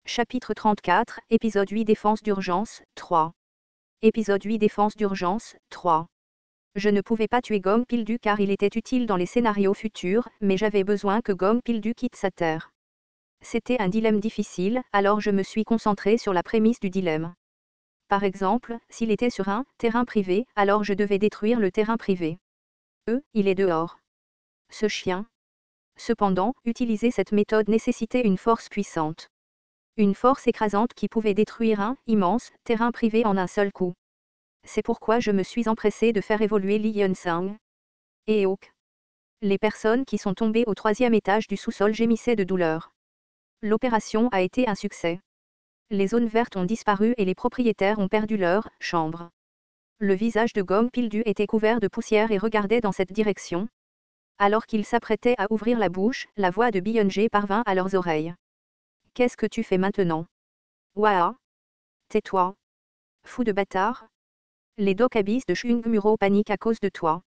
Chapitre 34, épisode 8 Défense d'urgence, 3. Épisode 8 Défense d'urgence, 3. Je ne pouvais pas tuer Gom Pildu car il était utile dans les scénarios futurs, mais j'avais besoin que Gom Pildu quitte sa terre. C'était un dilemme difficile, alors je me suis concentré sur la prémisse du dilemme. Par exemple, s'il était sur un terrain privé, alors je devais détruire le terrain privé. Il est dehors. Ce chien. Cependant, utiliser cette méthode nécessitait une force puissante. Une force écrasante qui pouvait détruire un immense terrain privé en un seul coup. C'est pourquoi je me suis empressé de faire évoluer Li Yunsang. Et Hawk. Les personnes qui sont tombées au 3e étage du sous-sol gémissaient de douleur. L'opération a été un succès. Les zones vertes ont disparu et les propriétaires ont perdu leur chambre. Le visage de Gom Pildu était couvert de poussière et regardait dans cette direction. Alors qu'ils s'apprêtaient à ouvrir la bouche, la voix de Byung-jae parvint à leurs oreilles. Qu'est-ce que tu fais maintenant? Waouh! Tais-toi. Fou de bâtard. Les Dokabis de Shungmuro paniquent à cause de toi.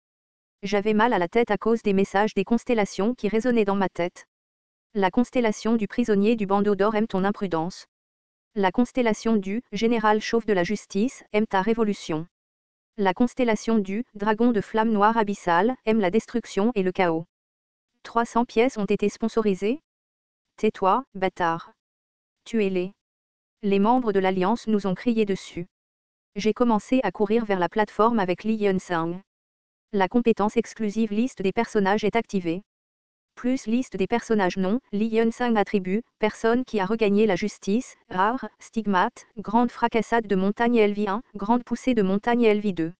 J'avais mal à la tête à cause des messages des constellations qui résonnaient dans ma tête. La constellation du prisonnier du bandeau d'or aime ton imprudence. La constellation du général chauve de la justice aime ta révolution. La constellation du dragon de flamme noire abyssale aime la destruction et le chaos. 300 pièces ont été sponsorisées. Tais-toi, bâtard. Tuez-les. Les membres de l'Alliance nous ont crié dessus. J'ai commencé à courir vers la plateforme avec Li Yunsang. La compétence exclusive liste des personnages est activée. Plus liste des personnages non, Li Yunsang attribut, personne qui a regagné la justice, rare, stigmate, grande fracassade de montagne LV1, grande poussée de montagne LV2.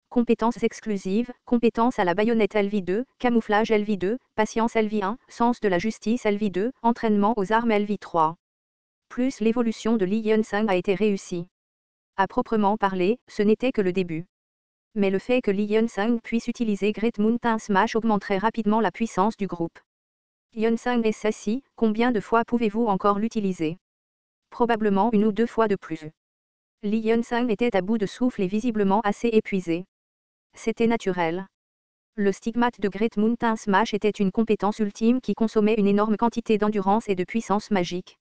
Compétences exclusives, compétence à la baïonnette LV2, camouflage LV2, patience LV1, sens de la justice LV2, entraînement aux armes LV3. Plus l'évolution de Li Yunsang a été réussie. À proprement parler, ce n'était que le début. Mais le fait que Li Yunsang puisse utiliser Great Mountain Smash augmenterait rapidement la puissance du groupe. Yunsang est sassy, combien de fois pouvez-vous encore l'utiliser? Probablement une ou deux fois de plus. Li Yunsang était à bout de souffle et visiblement assez épuisé. C'était naturel. Le stigmate de Great Mountain Smash était une compétence ultime qui consommait une énorme quantité d'endurance et de puissance magique.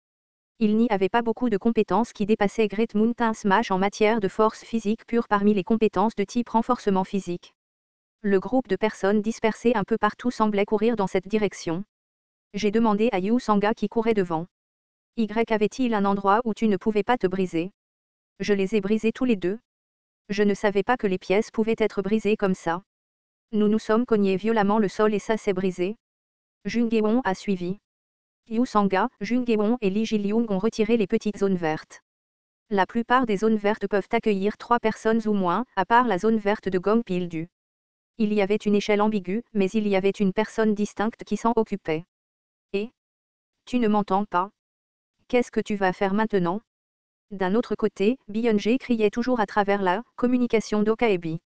Il n'y avait pas beaucoup de compétences qui dépassaient Great Mountain Smash en matière de force physique pure parmi les compétences de type renforcement physique. Le groupe de personnes dispersées un peu partout semblait courir dans cette direction. J'ai demandé à Yu Sanga qui courait devant. Avait-il un endroit où tu ne pouvais pas te briser? Je les ai brisés tous les deux. Je ne savais pas que les pièces pouvaient être brisées comme ça. Nous nous sommes cognés violemment le sol et ça s'est brisé. Jungeon a suivi. Yu Sanga, Jungeon et Li Jiliung ont retiré les petites zones vertes. La plupart des zones vertes peuvent accueillir 3 personnes ou moins, à part la zone verte de Gom Pildu. Il y avait une échelle ambiguë, mais il y avait une personne distincte qui s'en occupait. Et? Tu ne m'entends pas? Qu'est-ce que tu vas faire maintenant? D'un autre côté, Byung-jae criait toujours à travers la communication d'Okaebi.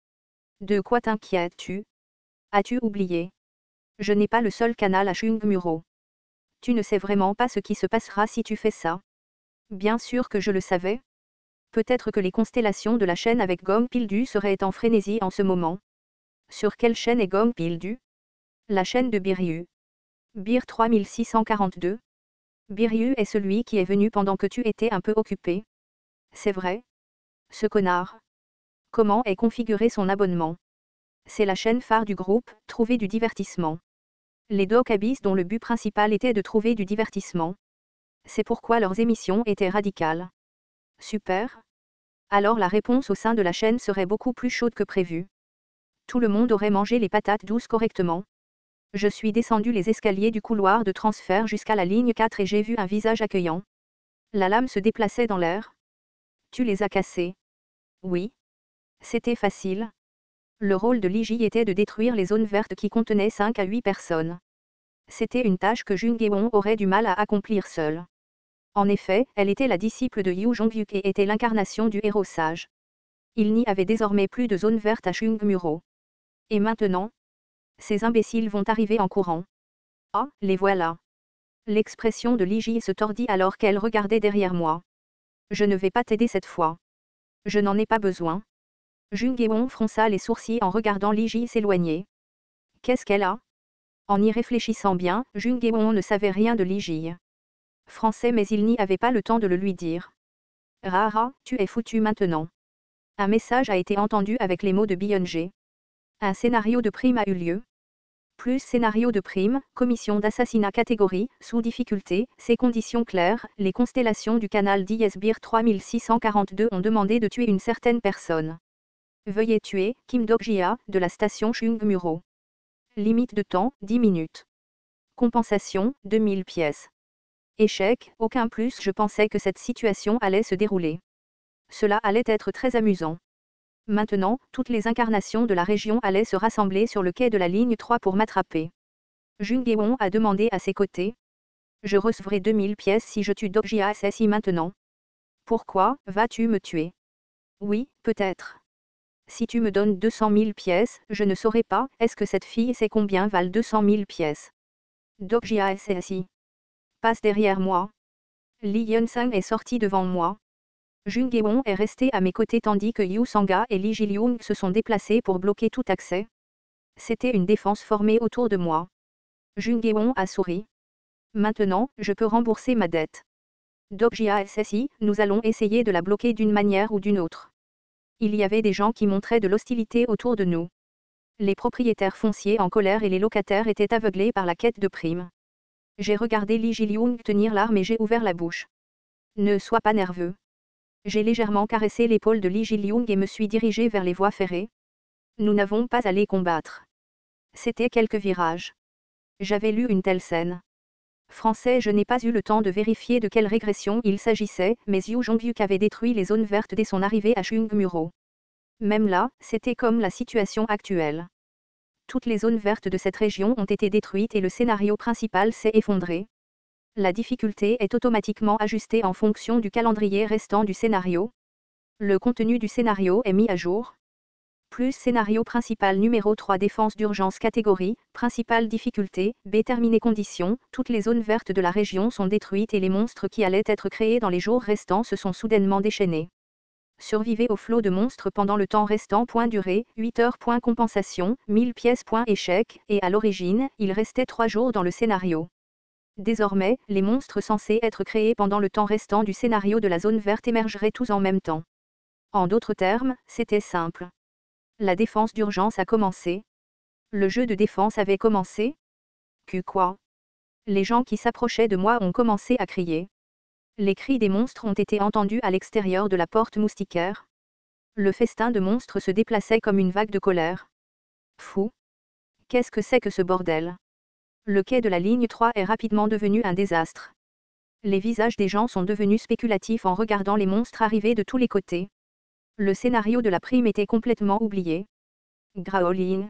De quoi t'inquiètes-tu? As-tu oublié? Je n'ai pas le seul canal à Shungmuro. Tu ne sais vraiment pas ce qui se passera si tu fais ça. Bien sûr que je le savais. Peut-être que les constellations de la chaîne avec Gom Pildu seraient en frénésie en ce moment. Sur quelle chaîne est Gom Pildu? La chaîne de Biryu. Bir 3642. Biryu est celui qui est venu pendant que tu étais un peu occupé. C'est vrai? Ce connard. Comment est configuré son abonnement? C'est la chaîne phare du groupe, trouver du divertissement. Les Dokabis dont le but principal était de trouver du divertissement. C'est pourquoi leurs émissions étaient radicales. Super. Alors la réponse au sein de la chaîne serait beaucoup plus chaude que prévu. Tout le monde aurait mangé les patates douces correctement. Je suis descendu les escaliers du couloir de transfert jusqu'à la ligne 4 et j'ai vu un visage accueillant. La lame se déplaçait dans l'air. Tu les as cassés. Oui. C'était facile. Le rôle de Liji était de détruire les zones vertes qui contenaient 5 à 8 personnes. C'était une tâche que Jungeon aurait du mal à accomplir seule. En effet, elle était la disciple de Yu Jongyuk et était l'incarnation du héros sage. Il n'y avait désormais plus de zone verte à Shungmuro. Et maintenant? Ces imbéciles vont arriver en courant. Ah, les voilà. L'expression de Liji se tordit alors qu'elle regardait derrière moi. Je ne vais pas t'aider cette fois. Je n'en ai pas besoin. Jungeon fronça les sourcils en regardant Liji s'éloigner. Qu'est-ce qu'elle a? En y réfléchissant bien, Jungeon ne savait rien de Liji. français mais il n'y avait pas le temps de le lui dire. Rara, tu es foutu maintenant. Un message a été entendu avec les mots de Beyoncé. Un scénario de prime a eu lieu. Plus scénario de prime, commission d'assassinat catégorie, sous difficulté, ces conditions claires, les constellations du canal d'ISBIR 3642 ont demandé de tuer une certaine personne. Veuillez tuer, Kim Dok-jia, de la station Chungmuro. Limite de temps, 10 minutes. Compensation, 2000 pièces. Échec, aucun plus. Je pensais que cette situation allait se dérouler. Cela allait être très amusant. Maintenant, toutes les incarnations de la région allaient se rassembler sur le quai de la ligne 3 pour m'attraper. Jung Gae-won a demandé à ses côtés. Je recevrai 2000 pièces si je tue Dok-jia SSI maintenant. Pourquoi, vas-tu me tuer? Oui, peut-être. Si tu me donnes 200 000 pièces, je ne saurais pas, est-ce que cette fille sait combien valent 200 000 pièces? Dok-jia SSI. Passe derrière moi. Lee Yeon-sang est sorti devant moi. Jung Gae-won est resté à mes côtés tandis que Yu Sang-ga et Lee Ji-lyung se sont déplacés pour bloquer tout accès. C'était une défense formée autour de moi. Jung Gae-won a souri. Maintenant, je peux rembourser ma dette. Dok-jia SSI, nous allons essayer de la bloquer d'une manière ou d'une autre. Il y avait des gens qui montraient de l'hostilité autour de nous. Les propriétaires fonciers en colère et les locataires étaient aveuglés par la quête de primes. J'ai regardé Lee Ji-lyung tenir l'arme et j'ai ouvert la bouche. Ne sois pas nerveux. J'ai légèrement caressé l'épaule de Lee Ji-lyung et me suis dirigé vers les voies ferrées. Nous n'avons pas à les combattre. C'était quelques virages. J'avais lu une telle scène. Français, je n'ai pas eu le temps de vérifier de quelle régression il s'agissait, mais Yu Jong-hyuk avait détruit les zones vertes dès son arrivée à Chungmuro. Même là, c'était comme la situation actuelle. Toutes les zones vertes de cette région ont été détruites et le scénario principal s'est effondré. La difficulté est automatiquement ajustée en fonction du calendrier restant du scénario. Le contenu du scénario est mis à jour. Plus scénario principal numéro 3 défense d'urgence catégorie, principale difficulté, B terminé conditions, toutes les zones vertes de la région sont détruites et les monstres qui allaient être créés dans les jours restants se sont soudainement déchaînés. Survivez au flot de monstres pendant le temps restant. Point durée, 8 heures. Point compensation, 1000 pièces. Point échec, et à l'origine, il restait 3 jours dans le scénario. Désormais, les monstres censés être créés pendant le temps restant du scénario de la zone verte émergeraient tous en même temps. En d'autres termes, c'était simple. La défense d'urgence a commencé. Le jeu de défense avait commencé. Que quoi? Les gens qui s'approchaient de moi ont commencé à crier. Les cris des monstres ont été entendus à l'extérieur de la porte moustiquaire. Le festin de monstres se déplaçait comme une vague de colère. Fou. Qu'est-ce que c'est que ce bordel? Le quai de la ligne 3 est rapidement devenu un désastre. Les visages des gens sont devenus spéculatifs en regardant les monstres arriver de tous les côtés. Le scénario de la prime était complètement oublié. Graoling.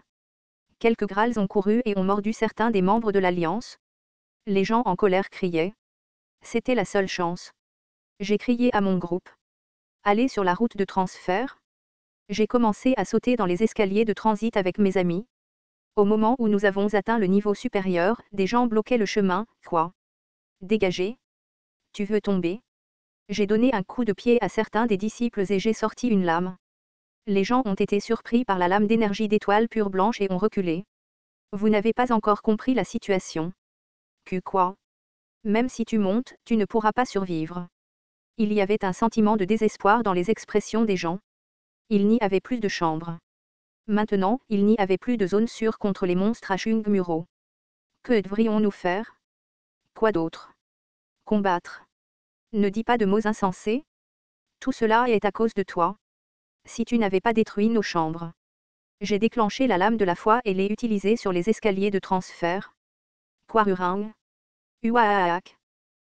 Quelques grâles ont couru et ont mordu certains des membres de l'Alliance. Les gens en colère criaient. C'était la seule chance. J'ai crié à mon groupe. Allez sur la route de transfert. J'ai commencé à sauter dans les escaliers de transit avec mes amis. Au moment où nous avons atteint le niveau supérieur, des gens bloquaient le chemin. Quoi? Dégagez. Tu veux tomber? J'ai donné un coup de pied à certains des disciples et j'ai sorti une lame. Les gens ont été surpris par la lame d'énergie d'étoile pure blanche et ont reculé. Vous n'avez pas encore compris la situation. Que quoi? Même si tu montes, tu ne pourras pas survivre. Il y avait un sentiment de désespoir dans les expressions des gens. Il n'y avait plus de chambre. Maintenant, il n'y avait plus de zone sûre contre les monstres à Chungmuro. Que devrions-nous faire? Quoi d'autre? Combattre. Ne dis pas de mots insensés. Tout cela est à cause de toi. Si tu n'avais pas détruit nos chambres. J'ai déclenché la lame de la foi et l'ai utilisée sur les escaliers de transfert. Quarurang. Uaak.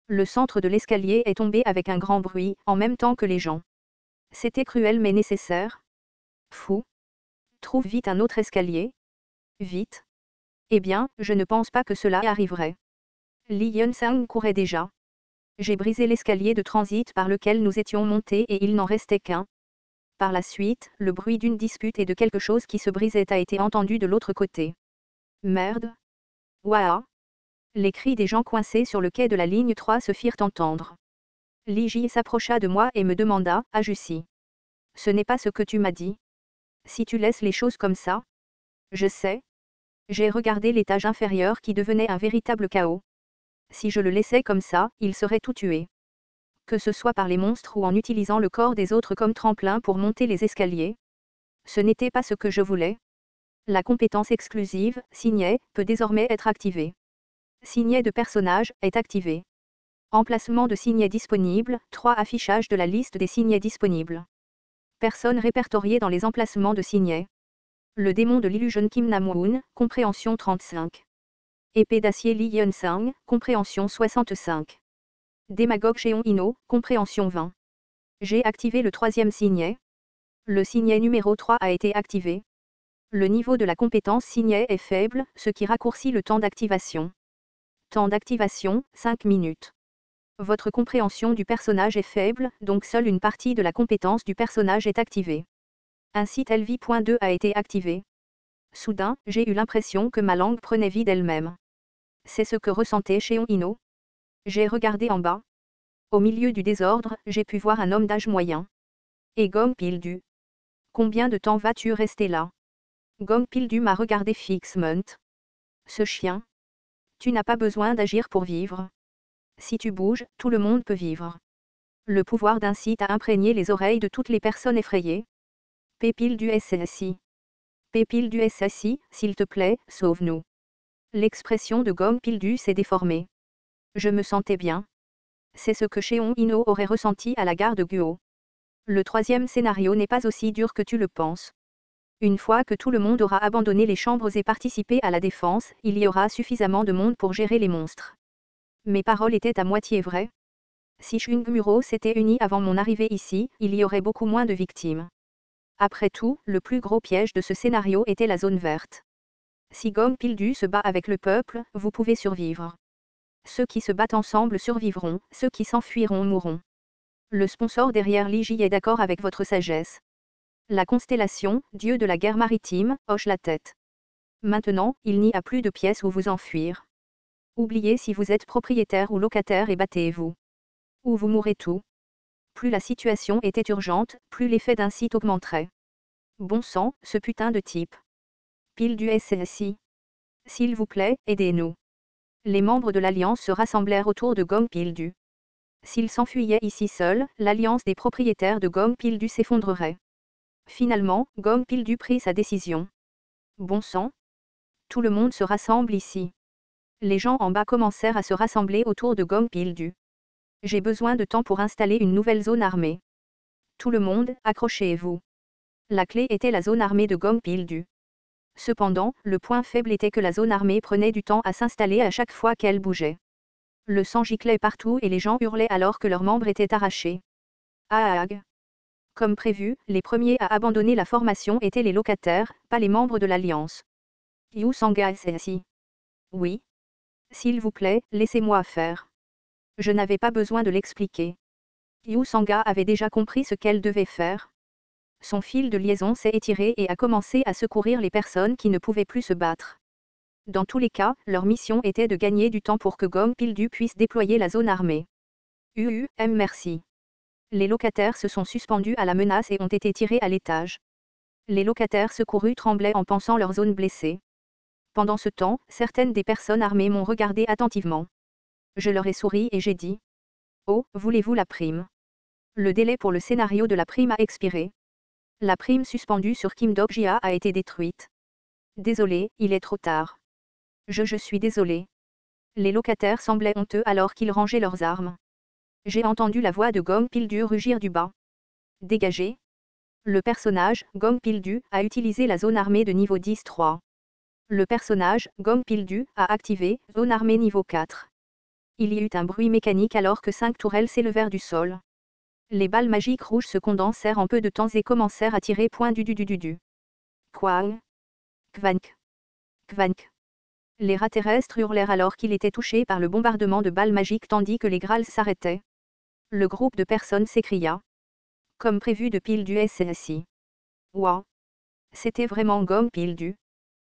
Le centre de l'escalier est tombé avec un grand bruit, en même temps que les gens. C'était cruel mais nécessaire. Fou. Trouve vite un autre escalier. Vite. Eh bien, je ne pense pas que cela arriverait. Lee Yeon-sang courait déjà. J'ai brisé l'escalier de transit par lequel nous étions montés et il n'en restait qu'un. Par la suite, le bruit d'une dispute et de quelque chose qui se brisait a été entendu de l'autre côté. Merde. Ouah. Les cris des gens coincés sur le quai de la ligne 3 se firent entendre. Lee Ji s'approcha de moi et me demanda, « Ah Jussi. Ce n'est pas ce que tu m'as dit. Si tu laisses les choses comme ça. » Je sais. J'ai regardé l'étage inférieur qui devenait un véritable chaos. Si je le laissais comme ça, il serait tout tué. Que ce soit par les monstres ou en utilisant le corps des autres comme tremplin pour monter les escaliers. Ce n'était pas ce que je voulais. La compétence exclusive, signet, peut désormais être activée. Signet de personnage, est activé. Emplacement de signets disponibles, 3 affichage de la liste des signets disponibles. Personnes répertoriées dans les emplacements de signets. Le démon de l'illusion Kim Nam-woon, compréhension 35. Épée d'acier Lee Yeon-sang, compréhension 65. Démagogue Cheon Ino, compréhension 20. J'ai activé le 3e signet. Le signet numéro 3 a été activé. Le niveau de la compétence signet est faible, ce qui raccourcit le temps d'activation. Temps d'activation, 5 minutes. Votre compréhension du personnage est faible, donc seule une partie de la compétence du personnage est activée. Un site LV.2 a été activé. Soudain, j'ai eu l'impression que ma langue prenait vie d'elle-même. C'est ce que ressentait Cheon Ino. J'ai regardé en bas. Au milieu du désordre, j'ai pu voir un homme d'âge moyen. Et Gom Pildu. Combien de temps vas-tu rester là? Gom Pildu m'a regardé fixement. Ce chien. Tu n'as pas besoin d'agir pour vivre. Si tu bouges, tout le monde peut vivre. Le pouvoir d'un site a imprégné les oreilles de toutes les personnes effrayées. Pépile du SSI. Pépile du SSI, s'il te plaît, sauve-nous. L'expression de Gom Pildu s'est déformée. Je me sentais bien. C'est ce que Cheon Ino aurait ressenti à la gare de Guo. Le 3e scénario n'est pas aussi dur que tu le penses. Une fois que tout le monde aura abandonné les chambres et participé à la défense, il y aura suffisamment de monde pour gérer les monstres. Mes paroles étaient à moitié vraies. Si Chungmuro s'était uni avant mon arrivée ici, il y aurait beaucoup moins de victimes. Après tout, le plus gros piège de ce scénario était la zone verte. Si Gom Pildu se bat avec le peuple, vous pouvez survivre. Ceux qui se battent ensemble survivront, ceux qui s'enfuiront mourront. Le sponsor derrière l'IJ est d'accord avec votre sagesse. La constellation, dieu de la guerre maritime, hoche la tête. Maintenant, il n'y a plus de pièces où vous enfuir. Oubliez si vous êtes propriétaire ou locataire et battez-vous. Ou vous mourrez tout. Plus la situation était urgente, plus l'effet d'un site augmenterait. Bon sang, ce putain de type. Pile du SSI. S'il vous plaît, aidez-nous. Les membres de l'Alliance se rassemblèrent autour de Gom Pildu. S'ils s'enfuyaient ici seuls, l'Alliance des propriétaires de Gom Pildu s'effondrerait. Finalement, Gom Pildu prit sa décision. Bon sang. Tout le monde se rassemble ici. Les gens en bas commencèrent à se rassembler autour de Gom Pildu. J'ai besoin de temps pour installer une nouvelle zone armée. Tout le monde, accrochez-vous. La clé était la zone armée de Gom Pildu. Cependant, le point faible était que la zone armée prenait du temps à s'installer à chaque fois qu'elle bougeait. Le sang giclait partout et les gens hurlaient alors que leurs membres étaient arrachés. Aag. Comme prévu, les premiers à abandonner la formation étaient les locataires, pas les membres de l'Alliance. Yu Sanga SSI. Oui. S'il vous plaît, laissez-moi faire. Je n'avais pas besoin de l'expliquer. Yu Sanga avait déjà compris ce qu'elle devait faire. Son fil de liaison s'est étiré et a commencé à secourir les personnes qui ne pouvaient plus se battre. Dans tous les cas, leur mission était de gagner du temps pour que Gom Pildu puisse déployer la zone armée. Merci. Les locataires se sont suspendus à la menace et ont été tirés à l'étage. Les locataires secourus tremblaient en pensant leur zone blessée. Pendant ce temps, certaines des personnes armées m'ont regardé attentivement. Je leur ai souri et j'ai dit. Oh, voulez-vous la prime? Le délai pour le scénario de la prime a expiré. La prime suspendue sur Kim Dok-jia a été détruite. Désolé, il est trop tard. Je suis désolé. Les locataires semblaient honteux alors qu'ils rangeaient leurs armes. J'ai entendu la voix de Gom Pildu rugir du bas. Dégagez. Le personnage, Gom Pildu, a utilisé la zone armée de niveau 10-3. Le personnage, Gom Pildu, a activé zone armée niveau 4. Il y eut un bruit mécanique alors que 5 tourelles s'élevèrent du sol. Les balles magiques rouges se condensèrent en peu de temps et commencèrent à tirer point du. Kwang. Kvank. Kvank. Les rats terrestres hurlèrent alors qu'il était touché par le bombardement de balles magiques tandis que les grâles s'arrêtaient. Le groupe de personnes s'écria. Comme prévu de pile du SSI. Ouah. C'était vraiment Gom Pildu.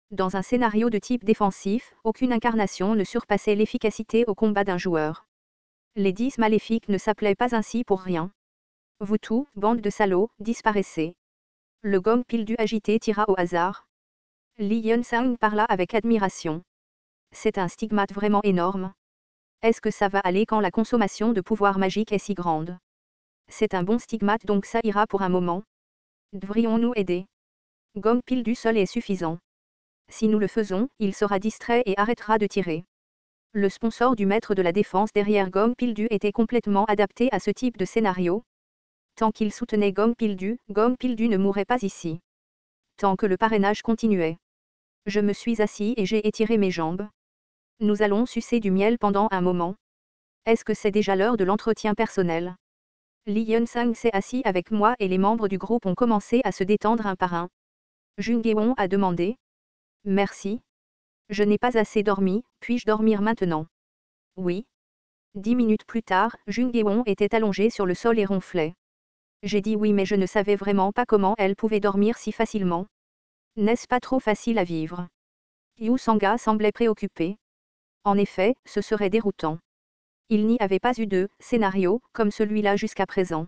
Dans un scénario de type défensif, aucune incarnation ne surpassait l'efficacité au combat d'un joueur. Les 10 maléfiques ne s'appelaient pas ainsi pour rien. Vous tous, bande de salauds, disparaissez. Le Gom Pildu agité tira au hasard. Li Yeon-sang parla avec admiration. C'est un stigmate vraiment énorme. Est-ce que ça va aller quand la consommation de pouvoir magique est si grande? C'est un bon stigmate donc ça ira pour un moment. Devrions-nous aider? Gomme Pildu seul est suffisant. Si nous le faisons, il sera distrait et arrêtera de tirer. Le sponsor du maître de la défense derrière Gomme Pildu était complètement adapté à ce type de scénario. Tant qu'il soutenait Gomme Pildu ne mourrait pas ici. Tant que le parrainage continuait. Je me suis assis et j'ai étiré mes jambes. Nous allons sucer du miel pendant un moment. Est-ce que c'est déjà l'heure de l'entretien personnel? Li Yunsang s'est assis avec moi et les membres du groupe ont commencé à se détendre un par un. Jungeon a demandé. Merci. Je n'ai pas assez dormi, puis-je dormir maintenant? Oui. 10 minutes plus tard, Jungeon était allongée sur le sol et ronflait. J'ai dit oui mais je ne savais vraiment pas comment elle pouvait dormir si facilement. N'est-ce pas trop facile à vivre? Yu Sanga semblait préoccupé. En effet, ce serait déroutant. Il n'y avait pas eu de scénario comme celui-là jusqu'à présent.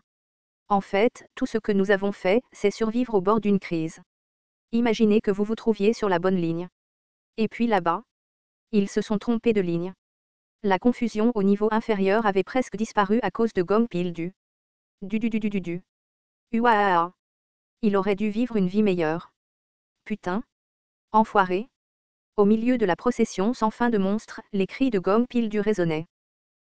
En fait, tout ce que nous avons fait, c'est survivre au bord d'une crise. Imaginez que vous vous trouviez sur la bonne ligne. Et puis là-bas, ils se sont trompés de ligne. La confusion au niveau inférieur avait presque disparu à cause de Gomme Pildu. Du. Uaaah. Il aurait dû vivre une vie meilleure. Putain. Enfoiré. Au milieu de la procession sans fin de monstres, les cris de Gomme Pildu résonnaient.